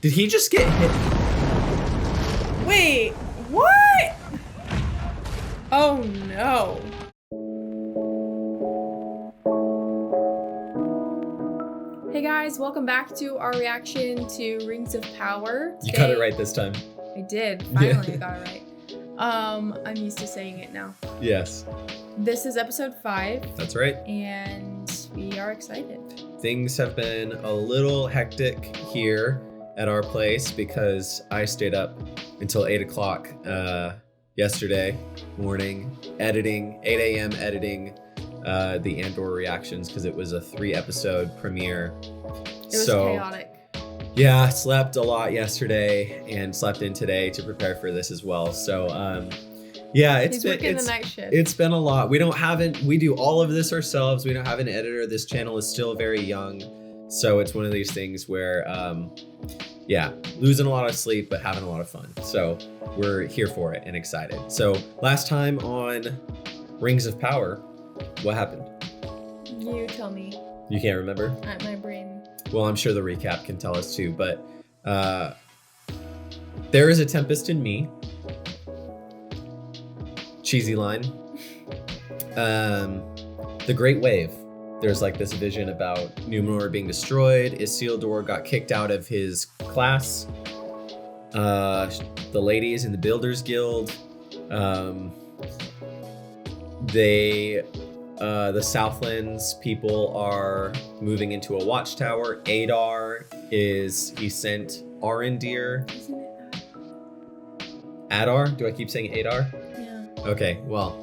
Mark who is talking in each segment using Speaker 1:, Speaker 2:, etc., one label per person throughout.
Speaker 1: Did he just get hit?
Speaker 2: Wait, what? Oh no. Hey guys, welcome back to our reaction to Rings of Power.
Speaker 1: You got it right this time.
Speaker 2: I did. Finally, I got it right. I'm used to saying it now.
Speaker 1: Yes.
Speaker 2: This is episode 5.
Speaker 1: That's right.
Speaker 2: And we are excited.
Speaker 1: Things have been a little hectic here at our place because I stayed up until 8 o'clock yesterday morning editing, 8 a.m. editing the Andor reactions because it was a 3-episode premiere.
Speaker 2: It was chaotic.
Speaker 1: Yeah, slept a lot yesterday and slept in today to prepare for this as well. So yeah, it's
Speaker 2: working the night shift.
Speaker 1: It's been a lot. We do all of this ourselves. We don't have an editor. This channel is still very young. So it's one of these things where yeah, losing a lot of sleep, but having a lot of fun. So we're here for it and excited. So last time on Rings of Power, what happened?
Speaker 2: You tell me.
Speaker 1: You can't remember?
Speaker 2: My brain.
Speaker 1: Well, I'm sure the recap can tell us too, but there is a tempest in me. Cheesy line. The Great Wave. There's like this vision about Numenor being destroyed. Isildur got kicked out of his class. The ladies in the Builders Guild. The Southlands people are moving into a watchtower. Adar he sent Arendir.
Speaker 2: Isn't it
Speaker 1: Adar? Do I keep saying Adar?
Speaker 2: Yeah.
Speaker 1: Okay, well.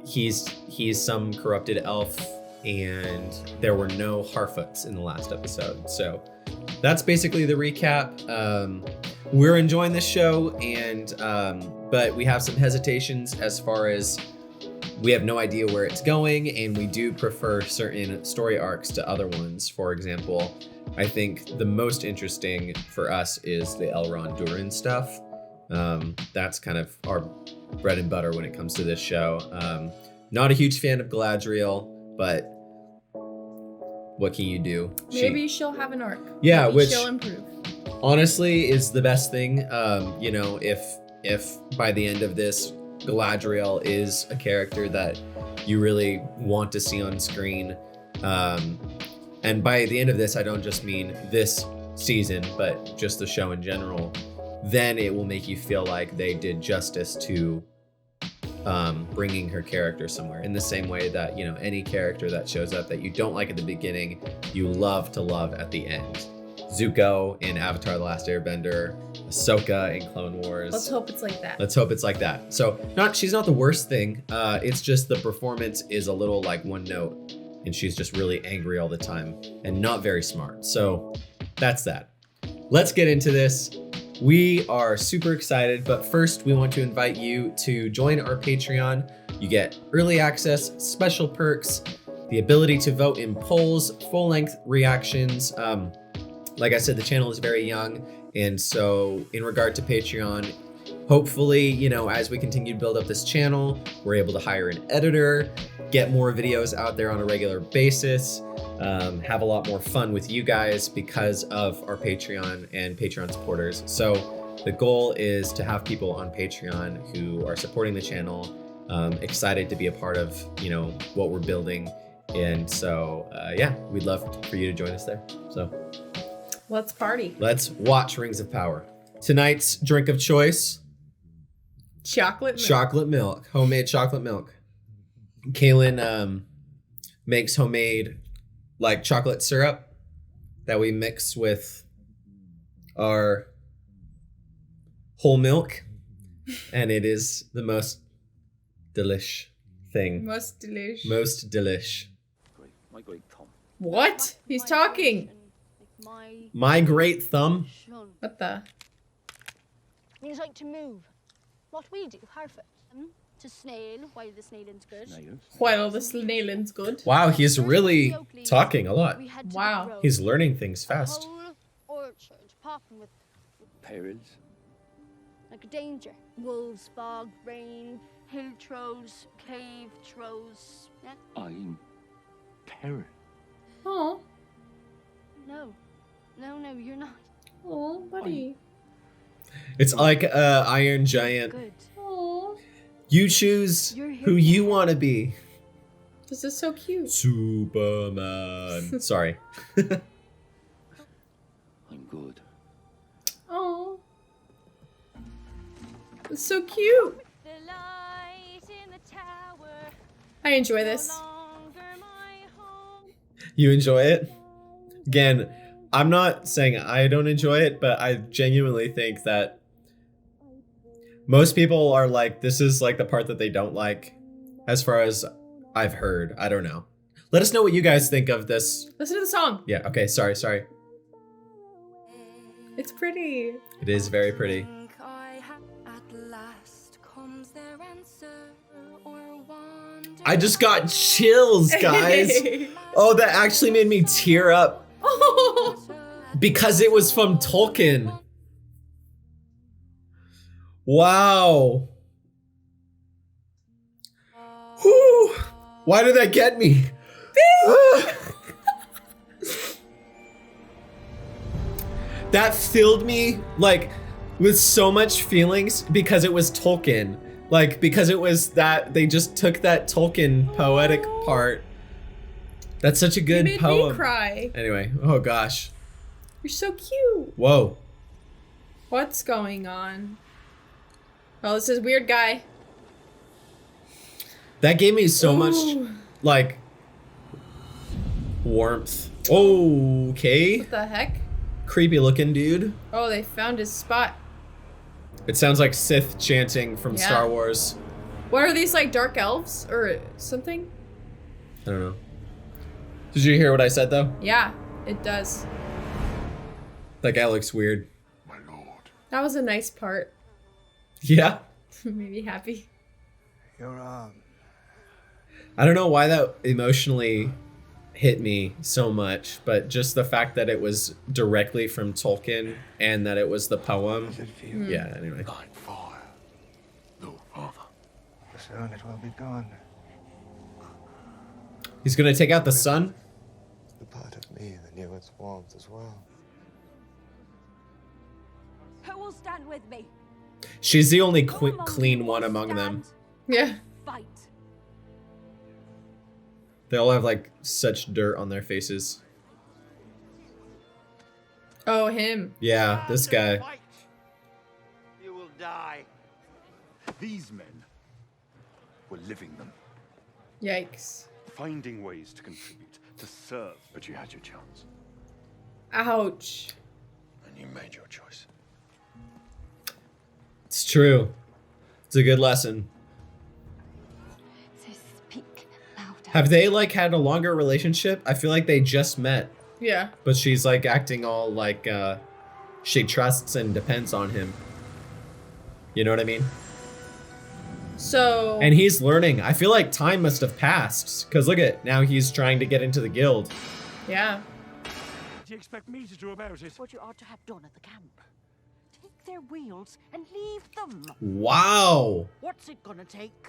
Speaker 1: He's some corrupted elf, and there were no Harfoots in the last episode. So that's basically the recap. We're enjoying this show, and but we have some hesitations as far as we have no idea where it's going, and we do prefer certain story arcs to other ones. For example, I think the most interesting for us is the Elrond Durin stuff. That's kind of our bread and butter when it comes to this show. Not a huge fan of Galadriel, but what can you do?
Speaker 2: Maybe she'll have an arc.
Speaker 1: Yeah,
Speaker 2: Maybe
Speaker 1: which
Speaker 2: she'll improve.
Speaker 1: Honestly is the best thing. You know, if by the end of this, Galadriel is a character that you really want to see on screen. And by the end of this, I don't just mean this season, but just the show in general. Then it will make you feel like they did justice to bringing her character somewhere, in the same way that, you know, any character that shows up that you don't like at the beginning, you love to love at the end. Zuko in Avatar: The Last Airbender, Ahsoka in Clone Wars.
Speaker 2: Let's hope it's like that.
Speaker 1: Let's hope it's like that. So she's not the worst thing. It's just the performance is a little like one note, and she's just really angry all the time and not very smart. So that's that. Let's get into this. We are super excited, but first we want to invite you to join our Patreon. You get early access, special perks, the ability to vote in polls, full-length reactions. Like I said, the channel is very young, and so in regard to Patreon, hopefully, you know, as we continue to build up this channel, we're able to hire an editor, get more videos out there on a regular basis, have a lot more fun with you guys because of our Patreon and Patreon supporters. So the goal is to have people on Patreon who are supporting the channel, excited to be a part of, you know, what we're building. And so, yeah, we'd love for you to join us there. So
Speaker 2: let's party.
Speaker 1: Let's watch Rings of Power. Tonight's drink of choice:
Speaker 2: chocolate milk.
Speaker 1: Chocolate milk, homemade chocolate milk. Kaylin makes homemade like chocolate syrup that we mix with our whole milk, and it is the most delish thing.
Speaker 2: Most delish.
Speaker 1: Most delish.
Speaker 3: My great thumb.
Speaker 2: What? He's talking.
Speaker 1: My great thumb.
Speaker 2: What the?
Speaker 4: Means like to move. What we do, Harfoot. To snail while the snailing's good.
Speaker 2: While the snailing's good.
Speaker 1: Wow, he's really talking a lot.
Speaker 2: Wow.
Speaker 1: He's learning things fast.
Speaker 4: Whole orchard popping with
Speaker 3: Perils.
Speaker 4: like a danger. Wolves, fog, rain, hill trolls, cave trolls. Yeah?
Speaker 3: I'm peril.
Speaker 2: Oh.
Speaker 4: No. No, you're not.
Speaker 2: Oh, buddy.
Speaker 1: It's like Iron Giant.
Speaker 4: Good.
Speaker 2: Oh,
Speaker 1: You choose
Speaker 4: You're here
Speaker 1: who
Speaker 4: to
Speaker 1: you
Speaker 4: help.
Speaker 1: want to be.
Speaker 2: this is so cute.
Speaker 1: Superman. Sorry.
Speaker 3: I'm good.
Speaker 2: Oh, it's so cute.
Speaker 4: The light in the tower.
Speaker 2: I enjoy this.
Speaker 4: No longer my home.
Speaker 1: You enjoy it? Again, I'm not saying I don't enjoy it, but I genuinely think that most people are like, this is like the part that they don't like, as far as I've heard. I don't know. Let us know what you guys think of this.
Speaker 2: Listen to the song.
Speaker 1: Yeah, okay, sorry.
Speaker 2: It's pretty.
Speaker 1: It is very pretty. I just got chills, guys. Oh, that actually made me tear up
Speaker 2: Oh,
Speaker 1: because it was from Tolkien. Wow. Whew. Why did that get me? That filled me like with so much feelings because it was Tolkien. Like, because it was that they just took that Tolkien poetic part. That's such a
Speaker 2: you
Speaker 1: good
Speaker 2: made
Speaker 1: poem.
Speaker 2: me cry.
Speaker 1: Anyway, oh gosh.
Speaker 2: You're so cute.
Speaker 1: Whoa.
Speaker 2: What's going on? Oh, this is weird guy.
Speaker 1: That gave me so much
Speaker 2: Ooh.
Speaker 1: like warmth. Okay.
Speaker 2: What the heck?
Speaker 1: Creepy looking dude.
Speaker 2: Oh, they found his spot.
Speaker 1: It sounds like Sith chanting from
Speaker 2: Yeah.
Speaker 1: Star Wars.
Speaker 2: What are these, like dark elves or something?
Speaker 1: I don't know. Did you hear what I said though?
Speaker 2: Yeah, it does.
Speaker 1: That guy looks weird.
Speaker 5: My lord,
Speaker 2: That was a nice part.
Speaker 1: Yeah.
Speaker 2: Made me happy.
Speaker 5: your arm.
Speaker 1: I don't know why that emotionally hit me so much, but just the fact that it was directly from Tolkien and that it was the poem.
Speaker 5: Does it feel
Speaker 1: Yeah, anyway.
Speaker 5: like fire? No, father. Soon it will be gone.
Speaker 1: He's gonna take out the sun?
Speaker 5: The part of me that knew its warmth as well.
Speaker 4: Who will stand with me?
Speaker 1: She's the only
Speaker 4: Who among
Speaker 1: clean
Speaker 4: you
Speaker 1: one
Speaker 4: will
Speaker 1: among them.
Speaker 4: stand?
Speaker 2: Yeah.
Speaker 4: Fight.
Speaker 1: They all have like such dirt on their faces.
Speaker 2: Oh, him.
Speaker 1: Yeah, this guy.
Speaker 6: Fight. You will die.
Speaker 7: These men were living them,
Speaker 2: Yikes.
Speaker 7: finding ways to contribute, to serve. But you had your chance,
Speaker 2: Ouch.
Speaker 7: and you made your choice.
Speaker 1: It's true. It's a good lesson.
Speaker 4: So speak louder.
Speaker 1: Have they like had a longer relationship? I feel like they just met,
Speaker 2: Yeah.
Speaker 1: but she's like acting all like she trusts and depends on him. You know what I mean?
Speaker 2: So.
Speaker 1: And he's learning. I feel like time must have passed because look at now he's trying to get into the guild.
Speaker 2: Yeah.
Speaker 6: What do you expect me to do about it?
Speaker 8: What you ought to have done at the camp. Take their wheels and leave them.
Speaker 1: Wow.
Speaker 8: What's it gonna take?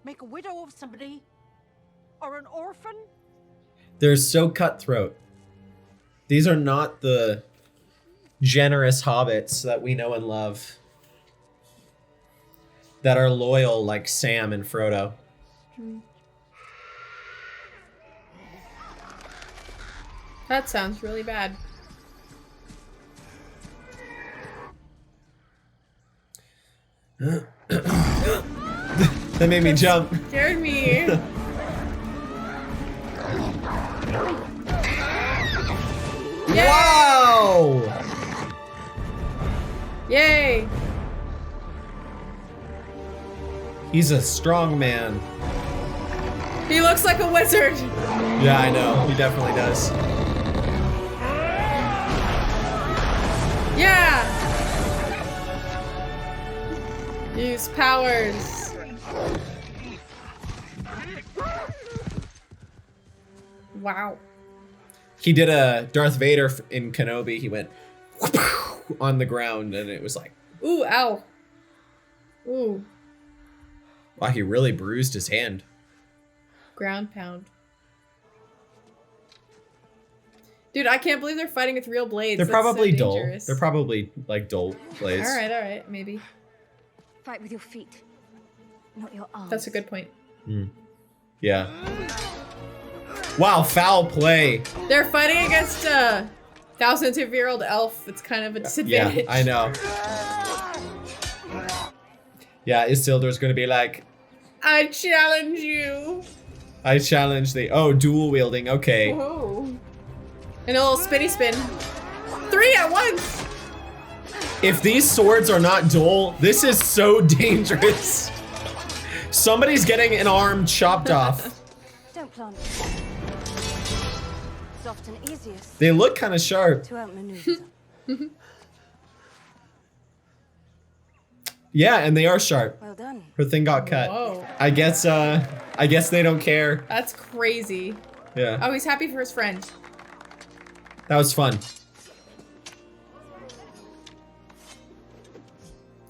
Speaker 8: Make a widow of somebody? Or an orphan?
Speaker 1: They're so cutthroat. These are not the generous hobbits that we know and love. That are loyal like Sam and Frodo.
Speaker 2: That sounds really bad.
Speaker 1: That made me jump.
Speaker 2: Scared me.
Speaker 1: Wow!
Speaker 2: Yay.
Speaker 1: He's a strong man.
Speaker 2: He looks like a wizard.
Speaker 1: Yeah, I know. He definitely does.
Speaker 2: Yeah. Use powers. Wow.
Speaker 1: He did a Darth Vader in Kenobi. He went on the ground and it was like,
Speaker 2: Ooh, ow. Ooh,
Speaker 1: wow, he really bruised his hand.
Speaker 2: ground pound. Dude, I can't believe they're fighting with real blades.
Speaker 1: They're
Speaker 2: That's so
Speaker 1: probably dull.
Speaker 2: dangerous.
Speaker 1: They're probably like dull blades.
Speaker 2: All right, maybe.
Speaker 4: Fight with your feet, not your arms.
Speaker 2: That's a good point.
Speaker 1: Yeah. Wow, foul play.
Speaker 2: They're fighting against a thousands-of-year-old elf. It's kind of a disadvantage.
Speaker 1: Yeah, I know. Yeah, Isildur's gonna be like,
Speaker 2: I challenge you.
Speaker 1: I challenge the. Oh, dual wielding. Okay.
Speaker 2: Whoa. And a little spinny spin. 3 at once.
Speaker 1: If these swords are not dual, this is so dangerous. Somebody's getting an arm chopped off.
Speaker 4: Don't plant. It's often easiest
Speaker 1: They look kind of sharp.
Speaker 4: to outmaneuver them.
Speaker 1: Yeah, and they are sharp.
Speaker 4: Well done.
Speaker 1: Her thing got cut.
Speaker 2: Whoa.
Speaker 1: I guess they don't care.
Speaker 2: That's crazy.
Speaker 1: Yeah.
Speaker 2: Oh, he's happy for his friend.
Speaker 1: That was fun.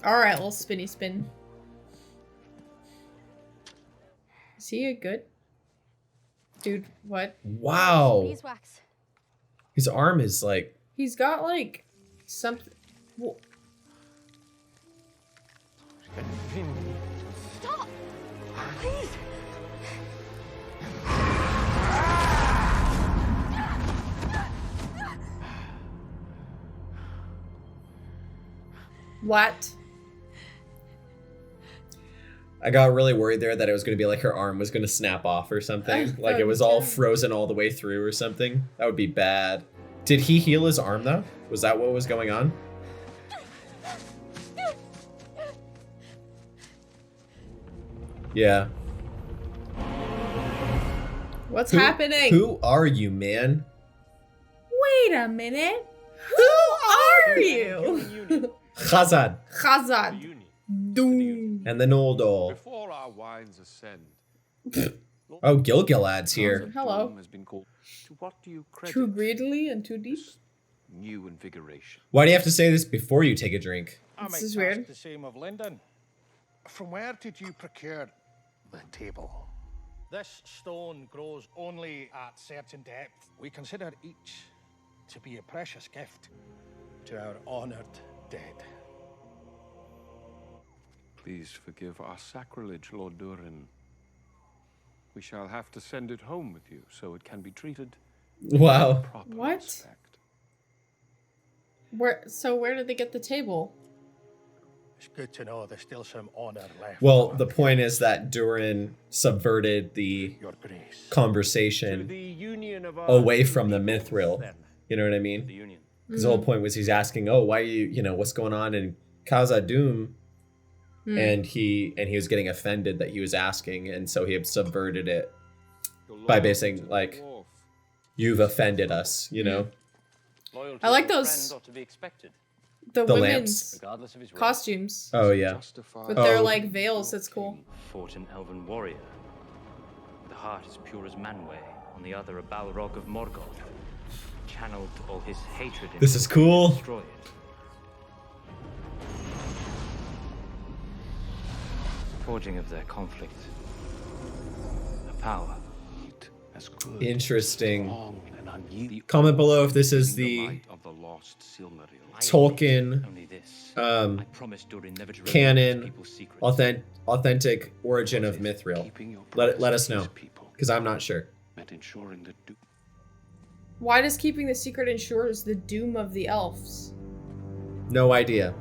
Speaker 2: All right, little spinny spin. Is he good? Dude, what?
Speaker 1: Wow.
Speaker 4: Beeswax.
Speaker 1: His arm is like.
Speaker 2: He's got like something.
Speaker 4: Stop! Please!
Speaker 2: What?
Speaker 1: I got really worried there that it was going to be like her arm was going to snap off or something. Like it was all frozen all the way through or something. That would be bad. Did he heal his arm though? Was that what was going on? Yeah.
Speaker 2: What's happening?
Speaker 1: Who are you, man?
Speaker 2: Wait a minute. Who are you?
Speaker 1: Khazad
Speaker 2: Khazad. Doom.
Speaker 1: and the Noldor.
Speaker 7: Before our wines ascend.
Speaker 1: Oh, Gil Gilad's here.
Speaker 2: Hello.
Speaker 7: Has been called. To what do you credit?
Speaker 2: Too greedily and too deep.
Speaker 7: New invigoration.
Speaker 1: Why do you have to say this before you take a drink?
Speaker 2: This is weird.
Speaker 5: The same of Linden. From where did you procure the table? This stone grows only at certain depth. We consider each to be a precious gift to our honored dead.
Speaker 7: Please forgive our sacrilege, Lord Durin. We shall have to send it home with you so it can be treated
Speaker 1: Wow.
Speaker 7: with proper
Speaker 2: What?
Speaker 7: respect.
Speaker 2: Where did they get the table?
Speaker 5: It's good to know there's still some honor left.
Speaker 1: Well, the point is that Durin subverted the
Speaker 5: Your grace.
Speaker 1: conversation
Speaker 6: union of
Speaker 1: away from the Mithril. You know what I mean?
Speaker 6: union.
Speaker 1: Because the whole point was he's asking, "Oh, why are you know, what's going on in Khazad-dûm?" And he was getting offended that he was asking, and so he subverted it by basing like, "You've offended us," you know.
Speaker 2: I like those
Speaker 6: To be expected,
Speaker 2: the
Speaker 1: The
Speaker 2: women's
Speaker 6: regardless of his
Speaker 2: costumes
Speaker 1: Oh yeah.
Speaker 7: Justify
Speaker 2: with their
Speaker 1: Oh.
Speaker 2: like veils. That's cool.
Speaker 9: Fought an elven warrior. The heart is pure as Manwë, on the other a Balrog of Morgoth. Channeled all his hatred into
Speaker 1: This is cool.
Speaker 9: destroy it. Forging of their conflict. A power.
Speaker 7: as good,
Speaker 1: Interesting.
Speaker 7: strong, and unyielding.
Speaker 1: Comment below if this is
Speaker 7: The
Speaker 1: the
Speaker 7: light of the lost Silmaril.
Speaker 1: Tolkien
Speaker 9: Only this.
Speaker 1: um
Speaker 9: I promised Durin never to reveal
Speaker 1: canon
Speaker 9: people's secrets.
Speaker 1: authentic origin of Mithril.
Speaker 7: Keeping your
Speaker 1: Let us
Speaker 7: promise
Speaker 1: know,
Speaker 7: to these people
Speaker 1: because I'm not sure.
Speaker 7: meant ensuring that
Speaker 2: Why does keeping the secret ensures the doom of the elves?
Speaker 1: No idea.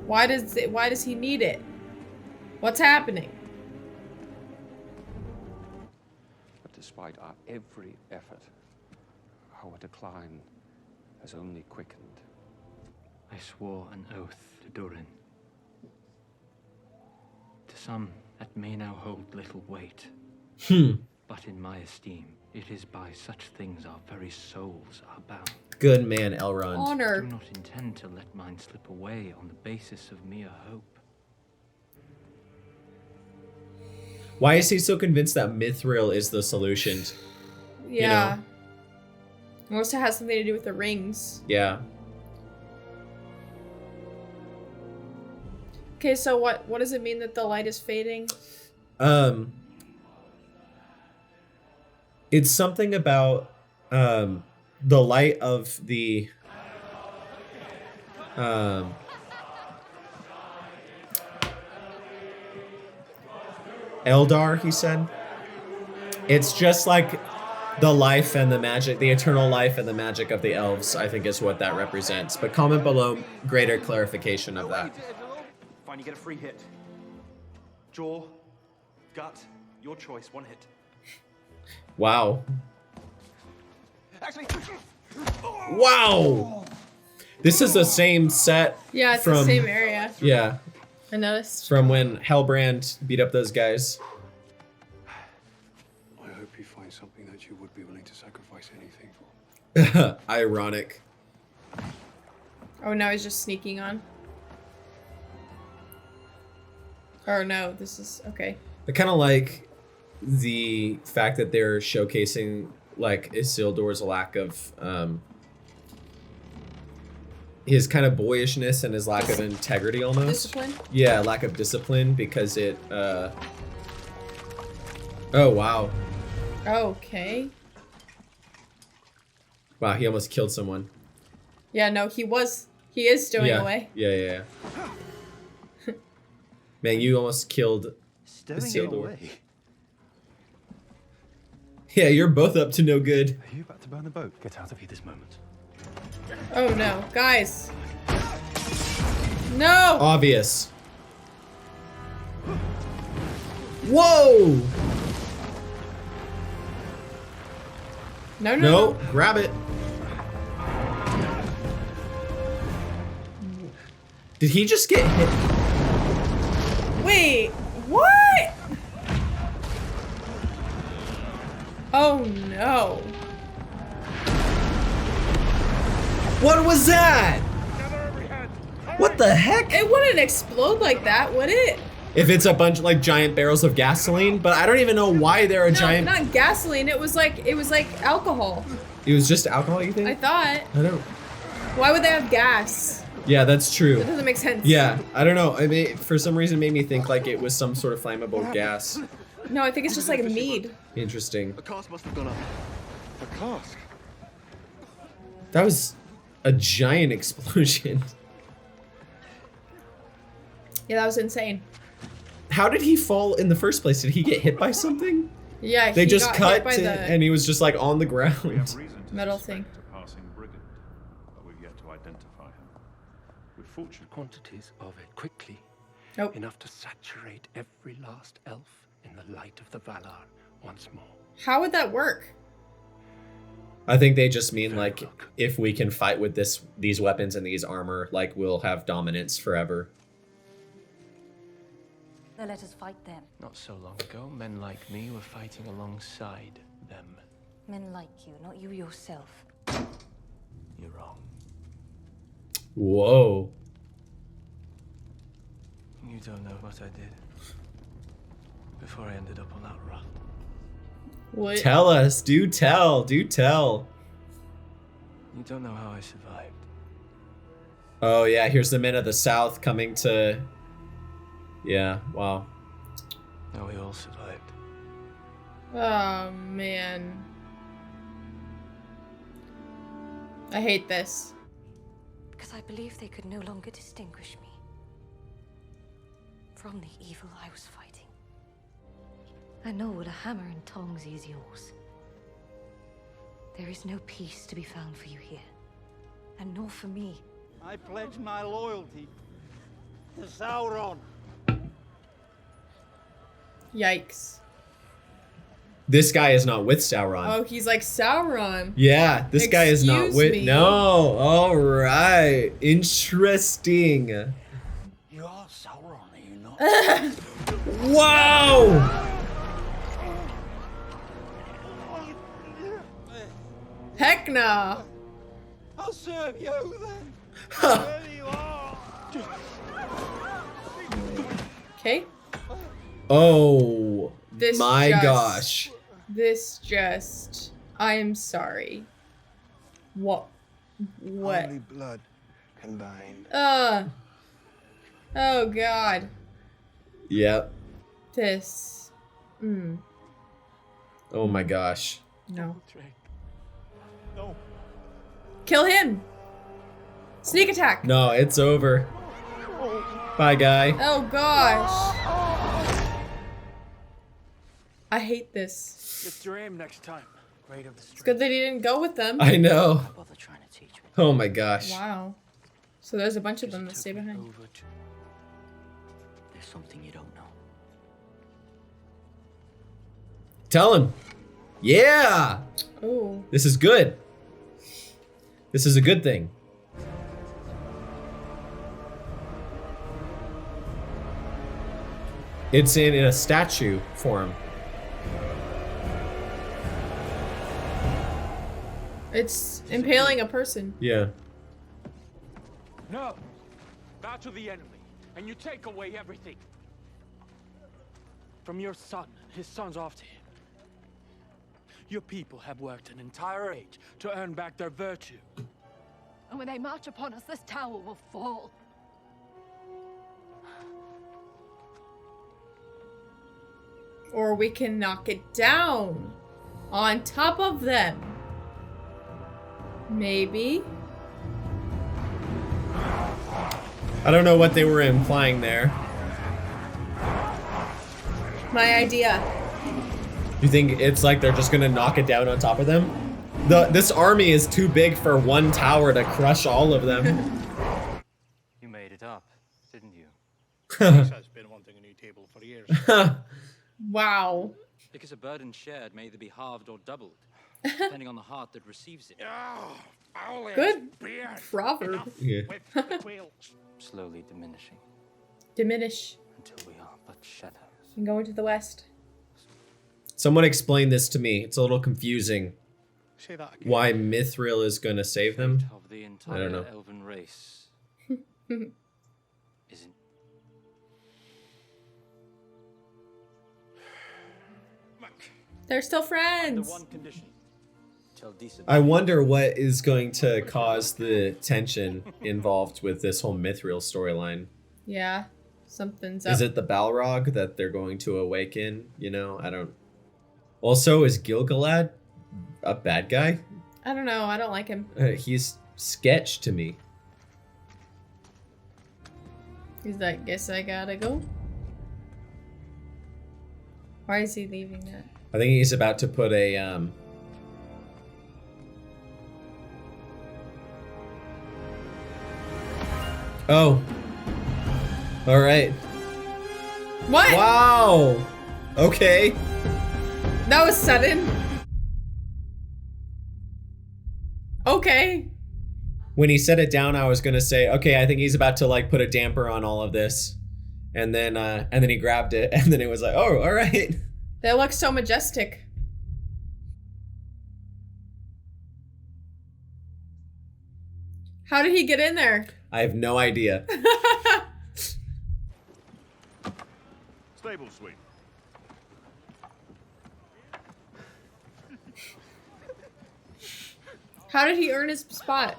Speaker 2: Why does he need it? What's happening?
Speaker 7: But despite our every effort, our decline has only quickened.
Speaker 9: I swore an oath to Durin. To some, that may now hold little weight. But in my esteem, it is by such things our very souls are bound.
Speaker 1: Good man, Elrond.
Speaker 9: I
Speaker 2: Honor.
Speaker 9: do not intend to let mine slip away on the basis of mere hope.
Speaker 1: Why is he so convinced that Mithril is the solution?
Speaker 2: Yeah. Unless it has something to do with the rings.
Speaker 1: Yeah.
Speaker 2: Okay, so what does it mean that the light is fading?
Speaker 1: It's something about the light of the Eldar, he said. It's just like the life and the magic, the eternal life and the magic of the elves, I think is what that represents. But comment below greater clarification of that.
Speaker 10: Fine, you get a free hit. Jaw, gut, your choice, one hit.
Speaker 1: Wow. Wow. This is the same set.
Speaker 2: Yeah, it's
Speaker 1: from,
Speaker 2: the same area.
Speaker 1: Yeah.
Speaker 2: I noticed.
Speaker 1: From when Hellbrand beat up those guys.
Speaker 7: I hope you find something that you would be willing to sacrifice anything for.
Speaker 1: Ironic.
Speaker 2: Oh, now he's just sneaking on. Or no, this is okay.
Speaker 1: I kind of like the fact that they're showcasing like Isildur's lack of his kind of boyishness and his lack of integrity almost.
Speaker 2: Discipline?
Speaker 1: Yeah, lack of discipline because it oh wow.
Speaker 2: Okay.
Speaker 1: Wow, he almost killed someone.
Speaker 2: Yeah, no, he is stowing
Speaker 1: Yeah.
Speaker 2: away.
Speaker 1: Yeah. Man, you almost killed
Speaker 10: Stowing
Speaker 1: Isildur.
Speaker 10: away.
Speaker 1: Yeah, you're both up to no good.
Speaker 10: Are you about to burn the boat? Get out of here this moment.
Speaker 2: Oh no, guys. No!
Speaker 1: Obvious. Whoa!
Speaker 2: No.
Speaker 1: Grab it. Did he just get hit?
Speaker 2: Wait, what? Oh no.
Speaker 1: What was that? What the heck?
Speaker 2: It wouldn't explode like that, would it?
Speaker 1: If it's a bunch of like giant barrels of gasoline, but I don't even know why they're a
Speaker 2: No,
Speaker 1: giant.
Speaker 2: not gasoline. It was like alcohol.
Speaker 1: It was just alcohol, you think?
Speaker 2: I thought.
Speaker 1: I don't.
Speaker 2: Why would they have gas?
Speaker 1: Yeah, that's true.
Speaker 2: That doesn't make sense.
Speaker 1: Yeah, I don't know. I mean, for some reason, it made me think like it was some sort of flammable gas.
Speaker 2: No, I think it's just like mead.
Speaker 1: Interesting.
Speaker 10: A cask must have gone up. A cask?
Speaker 1: That was a giant explosion.
Speaker 2: Yeah, that was insane.
Speaker 1: How did he fall in the first place? Did he get hit by something?
Speaker 2: Yeah,
Speaker 1: They
Speaker 2: he
Speaker 1: just
Speaker 2: got hit
Speaker 1: cut
Speaker 2: by
Speaker 1: to,
Speaker 2: the
Speaker 1: and he was just like on the ground.
Speaker 2: metal thing.
Speaker 7: A passing brigand, but we've yet to identify him. With fortunate
Speaker 10: Quantities of it quickly.
Speaker 2: Nope.
Speaker 10: Enough to saturate every last elf in the light of the Valar once more.
Speaker 2: How would that work?
Speaker 1: I think they just mean like if we can fight with these weapons and these armor, like we'll have dominance forever.
Speaker 8: They let us fight them.
Speaker 9: Not so long ago, men like me were fighting alongside them.
Speaker 8: Men like you, not you yourself.
Speaker 9: You're wrong.
Speaker 1: Whoa.
Speaker 9: You don't know what I did before I ended up on that rock.
Speaker 2: What?
Speaker 1: Tell us. Do tell. Do tell.
Speaker 9: You don't know how I survived.
Speaker 1: Oh yeah, here's the men of the South coming to. Yeah. Wow.
Speaker 9: No, we all survived.
Speaker 2: Oh man. I hate this.
Speaker 8: Because I believe they could no longer distinguish me from the evil I was fighting. I know what a hammer and tongs is yours. There is no peace to be found for you here, and nor for me.
Speaker 6: I pledge my loyalty to Sauron.
Speaker 2: Yikes.
Speaker 1: This guy is not with Sauron.
Speaker 2: Oh, he's like Sauron.
Speaker 1: Yeah, this guy is not
Speaker 2: Excuse
Speaker 1: with.
Speaker 2: me.
Speaker 1: No. All right. Interesting.
Speaker 6: You are Sauron, are you not?
Speaker 1: Wow.
Speaker 2: Heck no.
Speaker 6: I'll serve you then. There you are.
Speaker 2: Okay.
Speaker 1: Oh
Speaker 2: This
Speaker 1: my
Speaker 2: just-
Speaker 1: gosh.
Speaker 2: This just. I am sorry. What? What?
Speaker 11: Only blood can bind.
Speaker 2: Oh God.
Speaker 1: Yep.
Speaker 2: This.
Speaker 1: Oh my gosh.
Speaker 2: No.
Speaker 6: No.
Speaker 2: Kill him. Sneak attack.
Speaker 1: No, it's over. Bye, guy.
Speaker 2: Oh gosh. I hate this.
Speaker 6: Get your aim next time. Great of the
Speaker 2: It's good that he didn't go with them.
Speaker 1: I know.
Speaker 3: Bother trying to teach me.
Speaker 1: Oh my gosh.
Speaker 2: Wow. So there's a bunch of them that stay behind.
Speaker 3: There's something you don't know.
Speaker 1: Tell him. Yeah.
Speaker 2: Oh.
Speaker 1: This is good. This is a good thing. It's in a statue form.
Speaker 2: It's impaling a person.
Speaker 1: Yeah.
Speaker 6: No. Bow to the enemy, and you take away everything. From your son and his sons after him. Your people have worked an entire age to earn back their virtue.
Speaker 4: And when they march upon us, this tower will fall.
Speaker 2: Or we can knock it down on top of them. Maybe.
Speaker 1: I don't know what they were implying there.
Speaker 2: My idea.
Speaker 1: You think it's like they're just gonna knock it down on top of them? This army is too big for one tower to crush all of them.
Speaker 9: You made it up, didn't you?
Speaker 5: This has been wanting a new table for years.
Speaker 2: Wow.
Speaker 9: Because a burden shared may either be halved or doubled, depending on the heart that receives it.
Speaker 2: Good proverb.
Speaker 1: Yeah.
Speaker 9: Slowly diminishing
Speaker 2: Diminish
Speaker 9: until we are but shadows.
Speaker 2: and go into the west.
Speaker 1: Someone explain this to me. It's a little confusing.
Speaker 5: Say that again.
Speaker 1: Why Mithril is gonna save them?
Speaker 9: Of the
Speaker 1: I
Speaker 9: entire
Speaker 1: don't know.
Speaker 9: elven race. Isn't
Speaker 2: They're still
Speaker 6: The
Speaker 2: friends.
Speaker 6: one condition.
Speaker 9: tell decent.
Speaker 1: I wonder what is going to cause the tension involved with this whole Mithril storyline.
Speaker 2: Yeah. Something's up.
Speaker 1: Is it the Balrog that they're going to awaken? You know, I don't. Also, is Gil Gilad a bad guy?
Speaker 2: I don't know. I don't like him.
Speaker 1: He's sketch to me.
Speaker 2: He's like, guess I gotta go. Why is he leaving that?
Speaker 1: I think he's about to put a Oh. All right.
Speaker 2: What?
Speaker 1: Wow. Okay.
Speaker 2: That was sudden. Okay.
Speaker 1: When he set it down, I was gonna say, okay, I think he's about to like put a damper on all of this, and then he grabbed it, and then it was like, oh, all right.
Speaker 2: They look so majestic. How did he get in there?
Speaker 1: I have no idea.
Speaker 12: Stable suite.
Speaker 2: How did he earn his spot?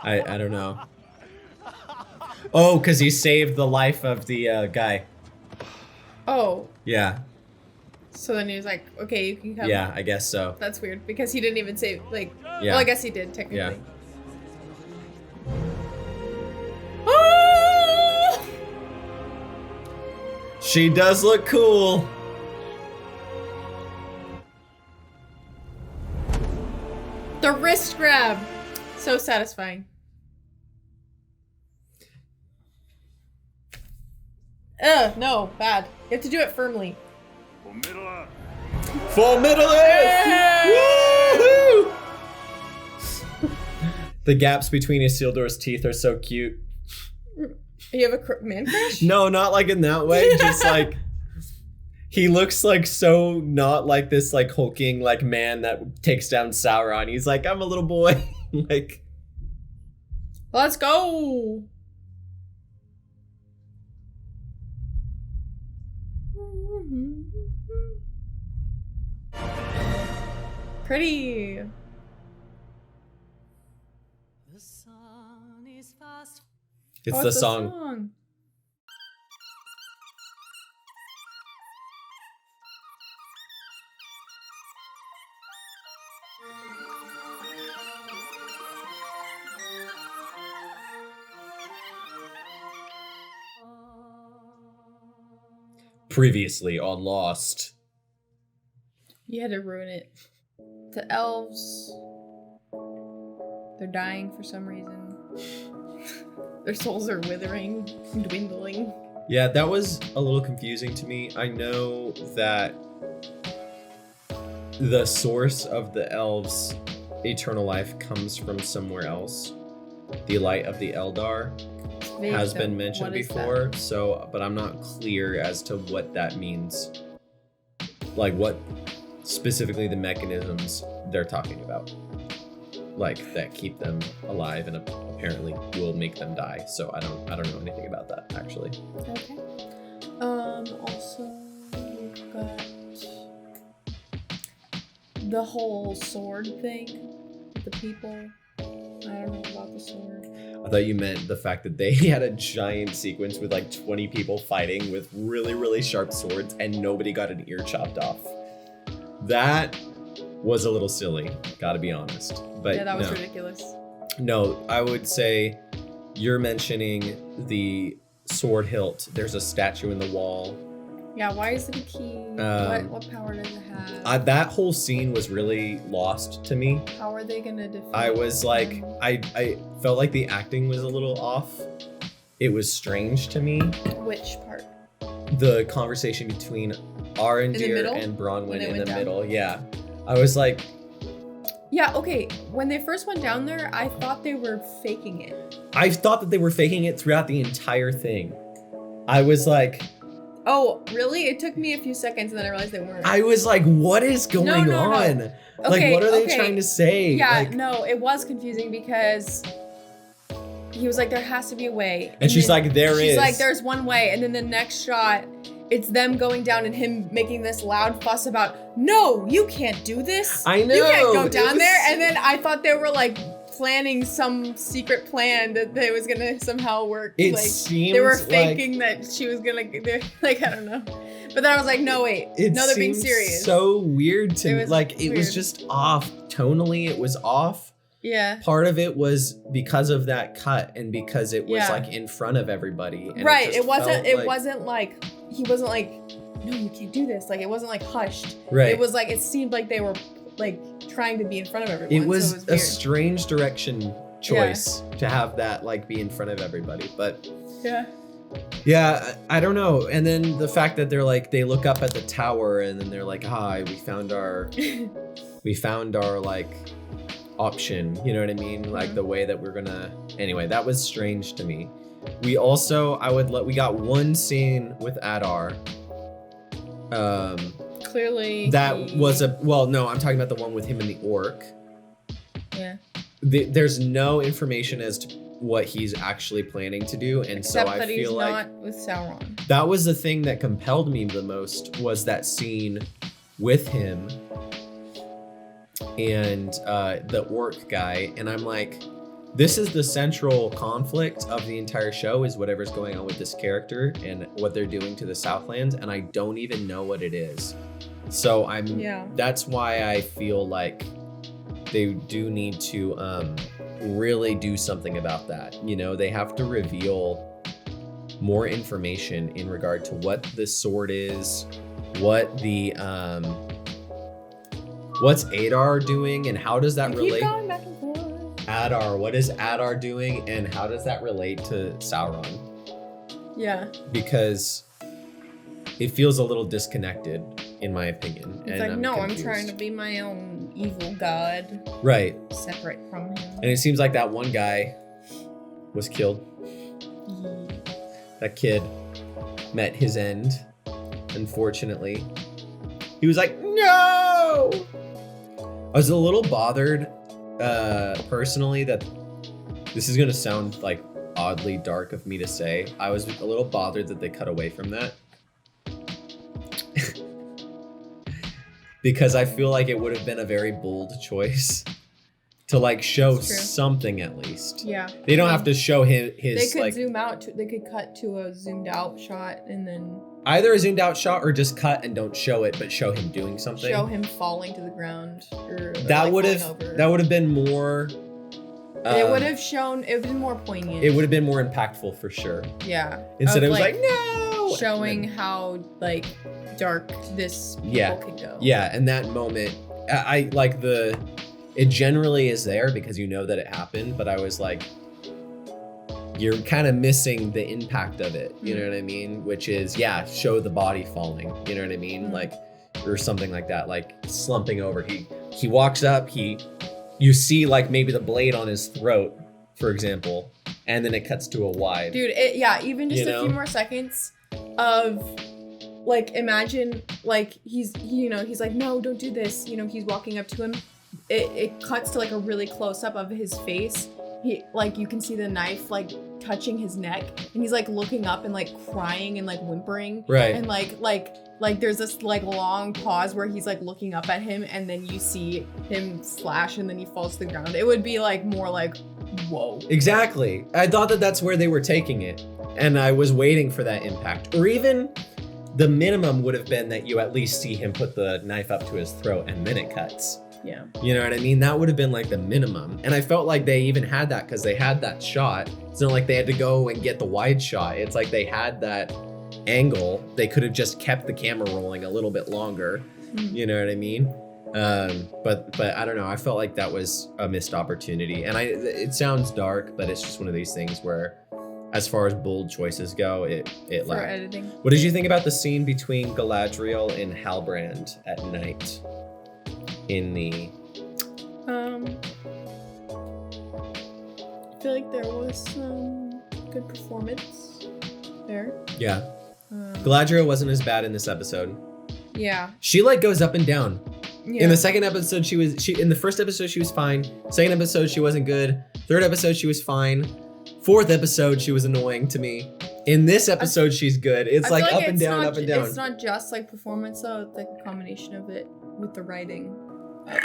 Speaker 1: I don't know. Oh, because he saved the life of the guy.
Speaker 2: Oh,
Speaker 1: Yeah.
Speaker 2: so then he was like, okay, you can come.
Speaker 1: Yeah, I guess so.
Speaker 2: That's weird because he didn't even say, like,
Speaker 1: Yeah.
Speaker 2: well, I guess he did technically.
Speaker 1: Yeah.
Speaker 2: Oh!
Speaker 1: She does look cool.
Speaker 2: The wrist grab. So satisfying. Ugh, no, bad. You have to do it firmly.
Speaker 12: For Middle Earth.
Speaker 1: For Middle Earth! Woohoo! The gaps between Isildur's teeth are so cute.
Speaker 2: You have a man crush?
Speaker 1: No, not like in that way. Just like he looks like so not like this like hulking like man that takes down Sauron. He's like, I'm a little boy. Like,
Speaker 2: Let's go. Pretty.
Speaker 1: it's
Speaker 2: Oh,
Speaker 1: the song. Previously on Lost.
Speaker 2: You had to ruin it. The elves, they're dying for some reason. Their souls are withering, dwindling.
Speaker 1: Yeah, that was a little confusing to me. I know that the source of the elves' eternal life comes from somewhere else. The light of the Eldar has been mentioned before, so but I'm not clear as to what that means. Like what specifically the mechanisms they're talking about. Like that keep them alive and apparently will make them die. So I don't know anything about that actually.
Speaker 2: Okay. Also we've got the whole sword thing with the people. I don't know about the sword.
Speaker 1: I thought you meant the fact that they had a giant sequence with like 20 people fighting with really, really sharp swords and nobody got an ear chopped off. That was a little silly, gotta be honest. But
Speaker 2: yeah, that was ridiculous.
Speaker 1: No, I would say you're mentioning the sword hilt. There's a statue in the wall.
Speaker 2: Yeah, why is it a key? What power does it have?
Speaker 1: That whole scene was really lost to me.
Speaker 2: How are they gonna defeat
Speaker 1: I was like,
Speaker 2: them?
Speaker 1: I felt like the acting was a little off. It was strange to me.
Speaker 2: Which part?
Speaker 1: The conversation between Arondir and Bronwyn in the middle. Yeah. I was like...
Speaker 2: Yeah, okay. When they first went down there, I thought they were faking it.
Speaker 1: I thought that they were faking it throughout the entire thing. I was like...
Speaker 2: Oh, really? It took me a few seconds and then I realized they weren't.
Speaker 1: I was like, what is going on?
Speaker 2: No.
Speaker 1: Like,
Speaker 2: Okay,
Speaker 1: what are they trying to say?
Speaker 2: Yeah,
Speaker 1: like,
Speaker 2: no, it was confusing because he was like, there has to be a way.
Speaker 1: And she's like, there is.
Speaker 2: She's like, there's one way. And then the next shot, it's them going down and him making this loud fuss about, no, you can't do this.
Speaker 1: I know.
Speaker 2: You can't go down there. And then I thought they were like planning some secret plan that they was gonna somehow work.
Speaker 1: It
Speaker 2: like
Speaker 1: seems
Speaker 2: they were faking that she was gonna, like, I don't know. But then I was like, no, wait. No, they're being serious.
Speaker 1: So weird to me. Like, it was
Speaker 2: weird.
Speaker 1: just off. Tonally, it was off.
Speaker 2: Yeah.
Speaker 1: Part of it was because of that cut and because it was
Speaker 2: Yeah.
Speaker 1: like in front of everybody. And
Speaker 2: Right.
Speaker 1: just
Speaker 2: It wasn't
Speaker 1: felt
Speaker 2: like he wasn't like, no, you can't do this. Like, it wasn't like hushed.
Speaker 1: Right.
Speaker 2: It was like, it seemed like they were like trying to be in front of everyone.
Speaker 1: It was,
Speaker 2: so it was
Speaker 1: a
Speaker 2: weird.
Speaker 1: strange direction choice to have that like be in front of everybody. But yeah, I don't know. And then the fact that they're like, they look up at the tower and then they're like, hi, we found our like option, you know what I mean? Like the way that we're gonna, anyway, that was strange to me. We also, we got one scene with Adar.
Speaker 2: Clearly.
Speaker 1: That was no, I'm talking about the one with him and the orc.
Speaker 2: Yeah.
Speaker 1: There's no information as to what he's actually planning to do, and
Speaker 2: Except
Speaker 1: so I
Speaker 2: that
Speaker 1: feel
Speaker 2: he's
Speaker 1: like
Speaker 2: not with Sauron.
Speaker 1: that was the thing that compelled me the most, was that scene with him and the orc guy, and I'm like, this is the central conflict of the entire show, is whatever's going on with this character and what they're doing to the Southlands, and I don't even know what it is. So that's why I feel like they do need to really do something about that. You know, they have to reveal more information in regard to what this sword is, what the what's Adar doing, and how does that relate?
Speaker 2: Keep going back and forth.
Speaker 1: Adar, what is Adar doing, and how does that relate to Sauron?
Speaker 2: Yeah.
Speaker 1: Because it feels a little disconnected, in my opinion.
Speaker 2: It's like, no, I'm trying to be my own evil god.
Speaker 1: Right.
Speaker 2: Separate from him.
Speaker 1: And it seems like that one guy was killed. That kid met his end, unfortunately. He was like, no! I was a little bothered, personally, that this is gonna sound like oddly dark of me to say. I was a little bothered that they cut away from that. Because I feel like it would have been a very bold choice to like show something at least.
Speaker 2: Yeah.
Speaker 1: They don't have to show his
Speaker 2: They could
Speaker 1: like
Speaker 2: zoom out. They could cut to a zoomed out shot and then
Speaker 1: either a zoomed out shot or just cut and don't show it, but show him doing something.
Speaker 2: show him falling to the ground. Or
Speaker 1: That
Speaker 2: like
Speaker 1: would
Speaker 2: falling
Speaker 1: have
Speaker 2: over.
Speaker 1: that would have been more.
Speaker 2: It would have shown. It would have been more poignant.
Speaker 1: It would have been more impactful for sure.
Speaker 2: Yeah.
Speaker 1: Instead,
Speaker 2: Of
Speaker 1: it was like no.
Speaker 2: showing how like dark this people could go.
Speaker 1: Yeah, and that moment, I like it generally is there because you know that it happened, but I was like, you're kind of missing the impact of it, you know what I mean? Which is, show the body falling, you know what I mean? Like, or something like that, like slumping over. He walks up, you see like maybe the blade on his throat, for example, and then it cuts to a wide.
Speaker 2: Dude, even just a few more seconds of like, imagine like he's like, no, don't do this. You know, he's walking up to him. It cuts to like a really close up of his face. You can see the knife like touching his neck, and he's like looking up and like crying and like whimpering.
Speaker 1: Right.
Speaker 2: And like there's this like long pause where he's like looking up at him, and then you see him slash, and then he falls to the ground. It would be like more like, whoa. Exactly.
Speaker 1: I thought that that's where they were taking it, and I was waiting for that impact. Or even the minimum would have been that you at least see him put the knife up to his throat and then it cuts.
Speaker 2: Yeah.
Speaker 1: You know what I mean? That would have been like the minimum. And I felt like they even had that because they had that shot. It's not like they had to go and get the wide shot. It's like they had that angle. They could have just kept the camera rolling a little bit longer. You know what I mean? But I don't know. I felt like that was a missed opportunity. And it sounds dark, but it's just one of these things where, as far as bold choices go, it lacked.
Speaker 2: Editing.
Speaker 1: What did you think about the scene between Galadriel and Halbrand at night? In the
Speaker 2: I feel like there was some good performance there.
Speaker 1: Yeah. Galadriel wasn't as bad in this episode.
Speaker 2: Yeah.
Speaker 1: She like goes up and down.
Speaker 2: Yeah.
Speaker 1: In the second episode in the first episode she was fine. Second episode she wasn't good. Third episode she was fine. Fourth episode she was annoying to me. In this episode she's good. It's like up and down, up and down.
Speaker 2: It's not just like performance though, it's like a combination of it with the writing of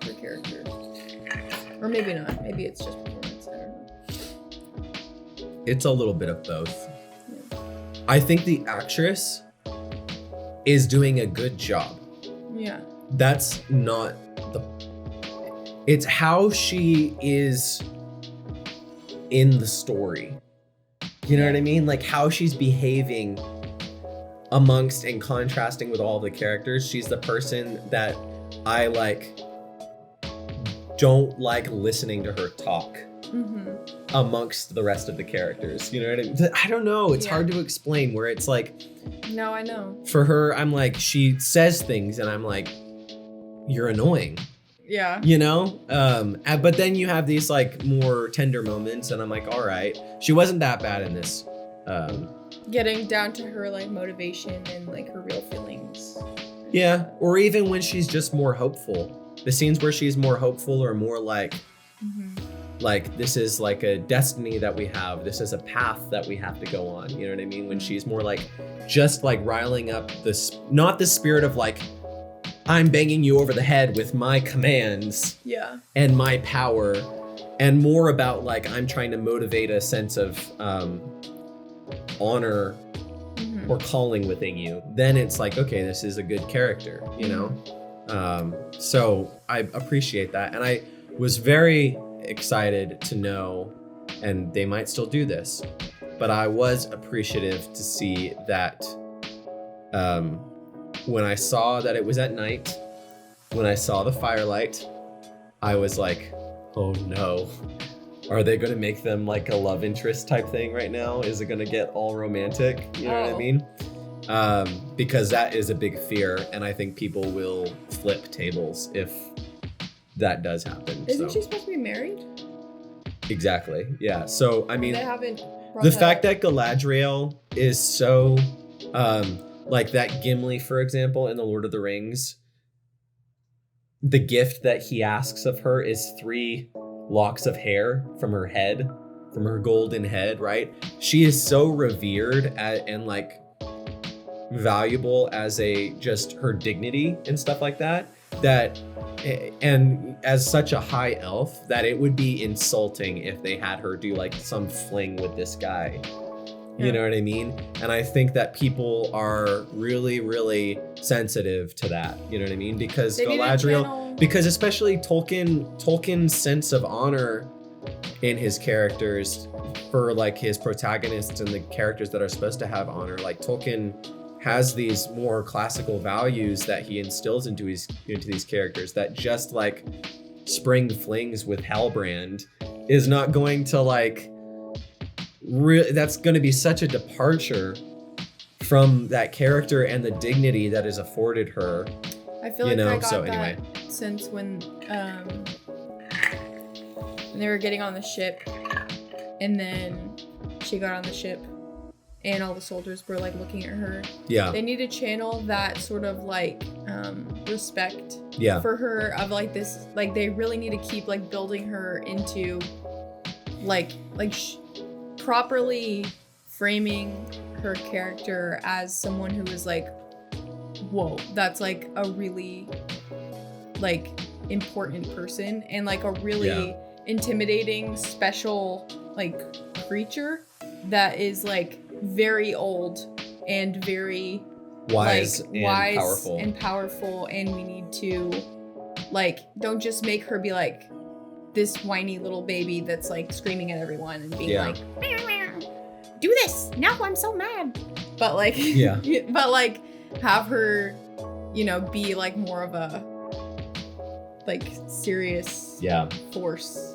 Speaker 2: her character. Or maybe not. Maybe it's just performance. I don't know.
Speaker 1: It's a little bit of both.
Speaker 2: Yeah.
Speaker 1: I think the actress is doing a good job.
Speaker 2: Yeah.
Speaker 1: That's not it's how she is in the story. You know what I mean? Like how she's behaving amongst and contrasting with all the characters. She's the person that I like don't like listening to her talk amongst the rest of the characters. You know what I mean? I don't know. It's hard to explain where it's like.
Speaker 2: No, I know.
Speaker 1: For her, I'm like, she says things and I'm like, you're annoying.
Speaker 2: Yeah.
Speaker 1: You know? But then you have these like more tender moments and I'm like, all right. She wasn't that bad in this.
Speaker 2: Getting down to her like motivation and like her real feelings.
Speaker 1: Yeah, or even when she's just more hopeful. The scenes where she's more hopeful or more like, like this is like a destiny that we have. This is a path that we have to go on. You know what I mean? When she's more like, just like riling up this, not the spirit of like, I'm banging you over the head with my commands and my power, and more about like, I'm trying to motivate a sense of honor or calling within you. Then it's like, okay, this is a good character, you know? So I appreciate that. And I was very excited to know, and they might still do this, but I was appreciative to see that when I saw that it was at night, when I saw the firelight, I was like, oh no. Are they going to make them like a love interest type thing right now? Is it going to get all romantic? You know what I mean? Because that is a big fear, and I think people will flip tables if that does happen.
Speaker 2: Isn't she supposed to be married?
Speaker 1: Exactly. Yeah. So I mean,
Speaker 2: they haven't
Speaker 1: the fact that Galadriel is so like that Gimli, for example, in the Lord of the Rings, the gift that he asks of her is 3 locks of hair from her head, from her golden head, right? She is so revered and like valuable as a just her dignity and stuff like that, and as such a high elf, that it would be insulting if they had her do like some fling with this guy. You know what I mean? And I think that people are really, really sensitive to that. You know what I mean? Because Galadriel, because especially Tolkien's sense of honor in his characters for like his protagonists and the characters that are supposed to have honor. Like Tolkien has these more classical values that he instills into these characters that just like spring flings with Halbrand is not going to like that's going to be such a departure from that character and the dignity that is afforded her.
Speaker 2: I feel like I got that since when they were getting on the ship, and then she got on the ship, and all the soldiers were like looking at her.
Speaker 1: Yeah.
Speaker 2: They need to channel that sort of like respect for her of like this, like they really need to keep like building her into like properly framing her character as someone who is like, whoa, that's like a really like important person and like a really intimidating special like creature that is like very old and very wise and powerful, and we need to like don't just make her be like this whiny little baby that's like screaming at everyone and being like, do this now, I'm so mad, but like but like have her, you know, be like more of a like serious force.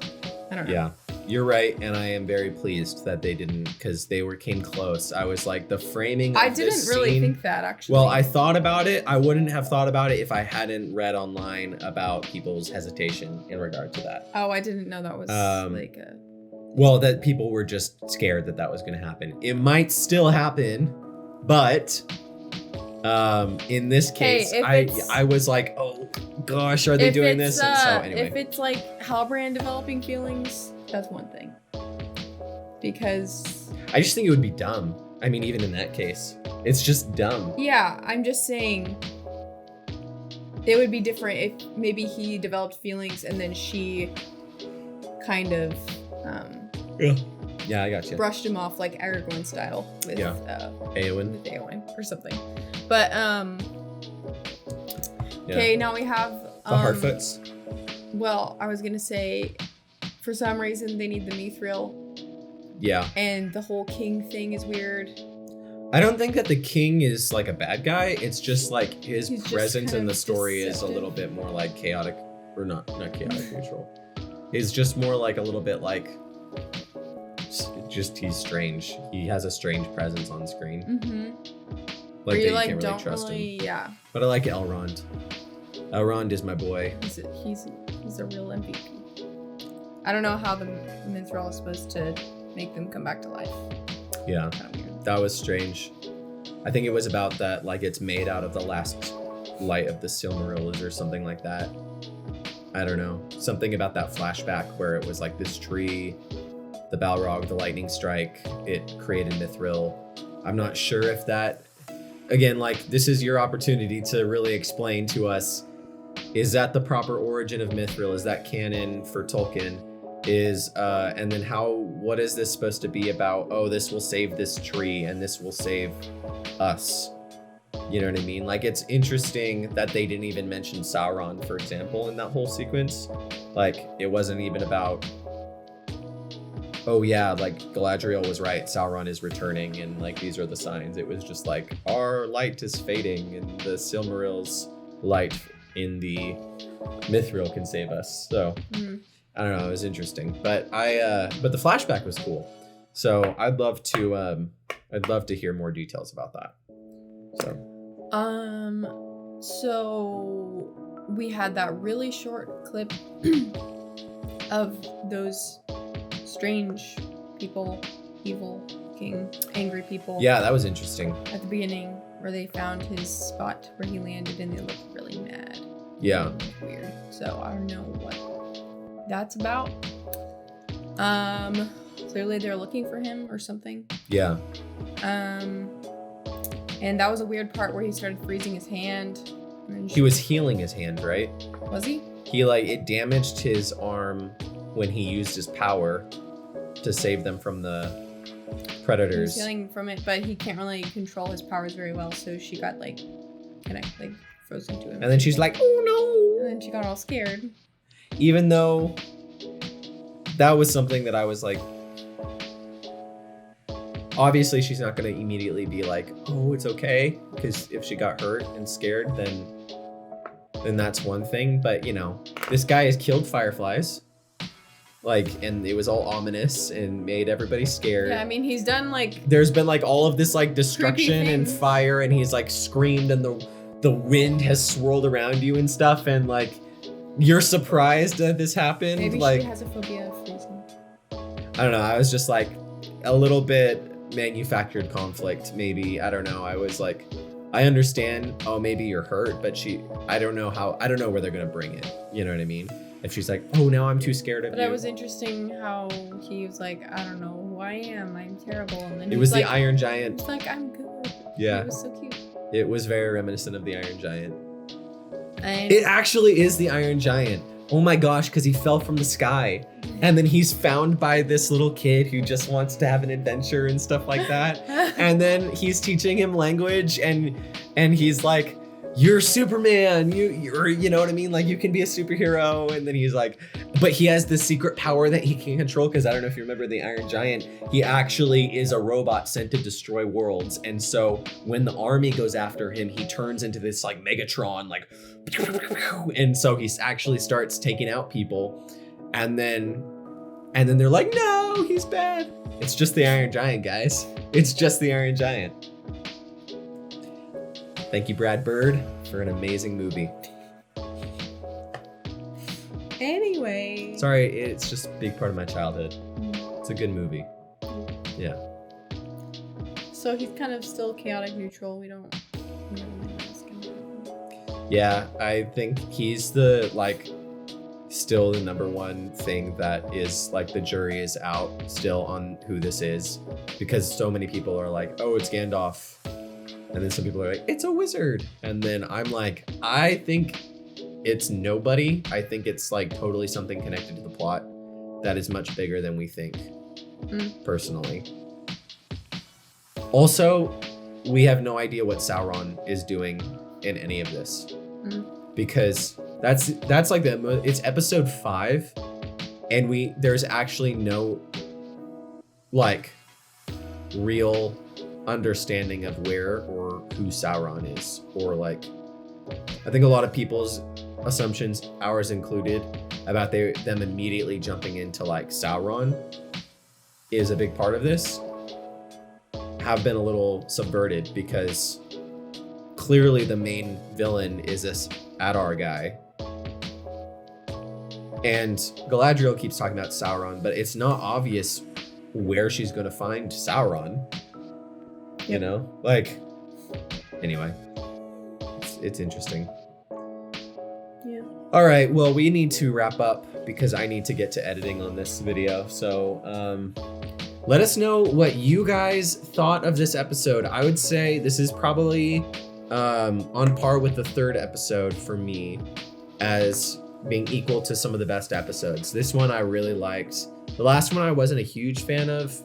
Speaker 2: I don't know. Yeah, you're right, and I am very pleased that they didn't, because they came close. I was like, the framing of this really
Speaker 1: scene,
Speaker 2: think that actually.
Speaker 1: Well, I thought about it. I wouldn't have thought about it if I hadn't read online about people's hesitation in regard to that.
Speaker 2: Oh, I didn't know that was like a...
Speaker 1: Well, that people were just scared that was going to happen. It might still happen, but in this case, I was like, oh gosh, are they doing this? And so anyway,
Speaker 2: if it's like Halbrand developing feelings, that's one thing. Because
Speaker 1: I just think it would be dumb. I mean, even in that case, it's just dumb.
Speaker 2: Yeah, I'm just saying it would be different if maybe he developed feelings and then she kind of
Speaker 1: I got you.
Speaker 2: Brushed him off like Aragorn style with Eowyn or something. But okay, now we have
Speaker 1: the Harfoots.
Speaker 2: Well, I was gonna say, for some reason they need the Mithril.
Speaker 1: Yeah.
Speaker 2: And the whole king thing is weird.
Speaker 1: I don't think that the king is like a bad guy. It's just like his presence in the story is a little bit more like chaotic, or not chaotic, neutral. He's just more like a little bit like, just he's strange. He has a strange presence on screen.
Speaker 2: Mm-hmm.
Speaker 1: Like that you can't really trust him.
Speaker 2: Yeah.
Speaker 1: But I like Elrond. Elrond is my boy.
Speaker 2: He's a real MVP. I don't know how the Mithril is supposed to make them come back to life.
Speaker 1: Yeah, that was strange. I think it was about that, like it's made out of the last light of the Silmarils or something like that. I don't know. Something about that flashback where it was like this tree, the Balrog, the lightning strike, it created Mithril. I'm not sure if that, again, like this is your opportunity to really explain to us, is that the proper origin of Mithril? Is that canon for Tolkien? And then what is this supposed to be about? Oh, this will save this tree and this will save us. You know what I mean? Like, it's interesting that they didn't even mention Sauron, for example, in that whole sequence. Like, it wasn't even about, oh yeah, like Galadriel was right, Sauron is returning and like these are the signs. It was just like, our light is fading and the Silmarils light in the Mithril can save us. So I don't know, it was interesting. But but the flashback was cool. So I'd love to hear more details about that.
Speaker 2: So we had that really short clip of those strange people, evil king, angry people.
Speaker 1: Yeah, that was interesting.
Speaker 2: At the beginning, where they found his spot where he landed and they looked really mad.
Speaker 1: Yeah.
Speaker 2: Weird. So I don't know what that's about. Clearly they're looking for him or something.
Speaker 1: Yeah.
Speaker 2: And that was a weird part where he started freezing his hand.
Speaker 1: He was healing his hand, right?
Speaker 2: Was he?
Speaker 1: It damaged his arm when he used his power to save them from the predators.
Speaker 2: He was healing from it, but he can't really control his powers very well, so she got frozen to him.
Speaker 1: And then she's like, oh no!
Speaker 2: And then she got all scared.
Speaker 1: Even though that was something that I was like, obviously she's not going to immediately be like, oh, it's okay, because if she got hurt and scared, then that's one thing. But you know, this guy has killed fireflies, like, and it was all ominous and made everybody scared.
Speaker 2: Yeah, I mean, he's done like,
Speaker 1: there's been like all of this like destruction and
Speaker 2: things.
Speaker 1: fire, and he's like screamed, and the wind has swirled around you and stuff, and like you're surprised that this happened.
Speaker 2: Maybe
Speaker 1: like,
Speaker 2: she has a phobia of freezing.
Speaker 1: I don't know, I was just like a little bit manufactured conflict, maybe. I don't know. I was like, I understand, oh, maybe you're hurt, but I don't know where they're gonna bring it. You know what I mean? If she's like, oh, now I'm too scared of you.
Speaker 2: But it was interesting how he was like, I don't know who I am, I'm terrible. And then
Speaker 1: it was
Speaker 2: like,
Speaker 1: the Iron Giant.
Speaker 2: He's like, I'm good.
Speaker 1: Yeah.
Speaker 2: It was so cute.
Speaker 1: It was very reminiscent of the Iron Giant.
Speaker 2: And
Speaker 1: It actually is the Iron Giant. Oh my gosh, because he fell from the sky. And then he's found by this little kid who just wants to have an adventure and stuff like that. And then he's teaching him language, and he's like, you're Superman, you're you know what I mean? Like, you can be a superhero. And then he's like, but he has this secret power that he can control, because I don't know if you remember the Iron Giant, he actually is a robot sent to destroy worlds. And so when the army goes after him, he turns into this like Megatron, like, and so he actually starts taking out people. And then they're like, no, he's bad. It's just the Iron Giant, guys. It's just the Iron Giant. Thank you, Brad Bird, for an amazing movie.
Speaker 2: anyway.
Speaker 1: Sorry, it's just a big part of my childhood. It's a good movie. Yeah.
Speaker 2: So he's kind of still chaotic neutral. We don't know what's gonna happen.
Speaker 1: Yeah, I think he's the, like, still the number one thing that is, like, the jury is out still on who this is, because so many people are like, oh, it's Gandalf. And then some people are like, it's a wizard. And then I'm like, I think it's nobody. I think it's like totally something connected to the plot that is much bigger than we think, personally. Also, we have no idea what Sauron is doing in any of this, because that's like it's episode 5, and there's actually no like real understanding of where or who Sauron is, or like, I think a lot of people's assumptions, ours included, about them immediately jumping into like Sauron is a big part of this, have been a little subverted, because clearly the main villain is this Adar guy. And Galadriel keeps talking about Sauron, but it's not obvious where she's going to find Sauron. You know, like, anyway, it's interesting.
Speaker 2: Yeah.
Speaker 1: All right, well, we need to wrap up because I need to get to editing on this video. So let us know what you guys thought of this episode. I would say this is probably on par with the 3rd episode for me, as being equal to some of the best episodes. This one I really liked. The last one I wasn't a huge fan of.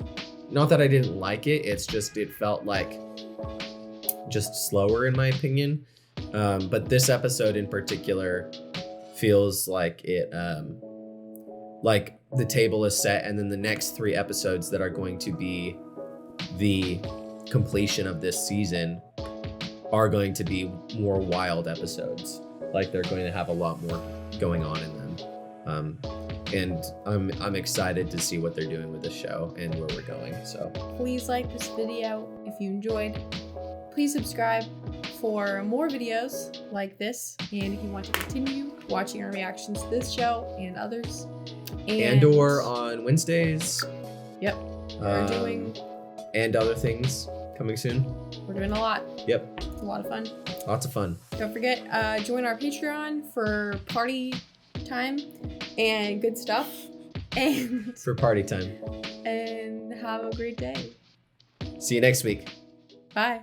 Speaker 1: Not that I didn't like it, it's just it felt like just slower in my opinion. But this episode in particular feels like it, like the table is set, and then the next 3 episodes that are going to be the completion of this season are going to be more wild episodes. Like, they're going to have a lot more going on in them. And I'm excited to see what they're doing with the show and where we're going. So
Speaker 2: please like this video if you enjoyed. Please subscribe for more videos like this, and if you want to continue watching our reactions to this show and others.
Speaker 1: And or on Wednesdays.
Speaker 2: Yep. We're doing
Speaker 1: and other things coming soon.
Speaker 2: We're doing a lot.
Speaker 1: Yep.
Speaker 2: It's a lot of fun.
Speaker 1: Lots of fun.
Speaker 2: Don't forget, join our Patreon for party time and good stuff, and
Speaker 1: for party time,
Speaker 2: and have a great day.
Speaker 1: See you next week.
Speaker 2: Bye.